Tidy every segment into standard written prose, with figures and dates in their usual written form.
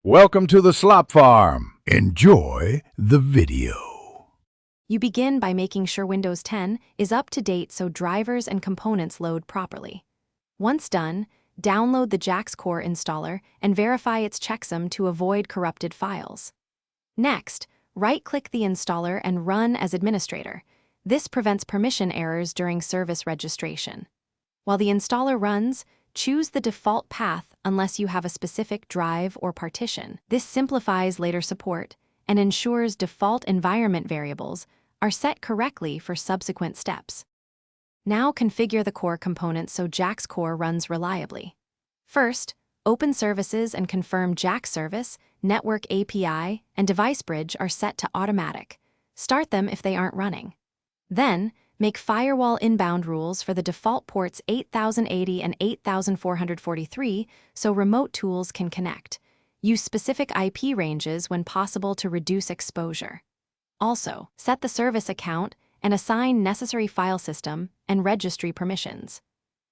Welcome to the Slop Farm. Enjoy the video. You begin by making sure Windows 10 is up to date so drivers and components load properly. Once done, download the Jaxcore installer and verify its checksum to avoid corrupted files. Next, right-click the installer and run as administrator. This prevents permission errors during service registration. While the installer runs, choose the default path unless you have a specific drive or partition. This simplifies later support and ensures default environment variables are set correctly for subsequent steps. Now configure the core components so Jaxcore runs reliably. First, open services and confirm Jax service, network API, and device bridge are set to automatic. Start them if they aren't running. Then, make firewall inbound rules for the default ports 8080 and 8443 so remote tools can connect. Use specific IP ranges when possible to reduce exposure. Also, set the service account and assign necessary file system and registry permissions.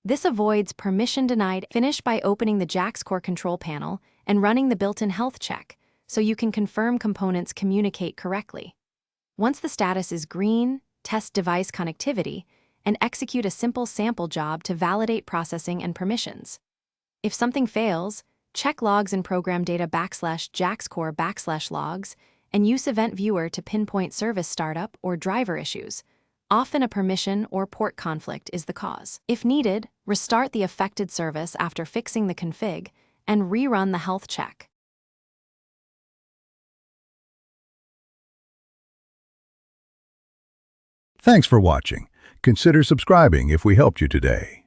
This avoids permission denied. Finish by opening the Jaxcore control panel and running the built-in health check so you can confirm components communicate correctly. Once the status is green, test device connectivity, and execute a simple sample job to validate processing and permissions. If something fails, check logs in program data /Jaxcore/logs and use Event Viewer to pinpoint service startup or driver issues. Often a permission or port conflict is the cause. If needed, restart the affected service after fixing the config and rerun the health check. Thanks for watching. Consider subscribing if we helped you today.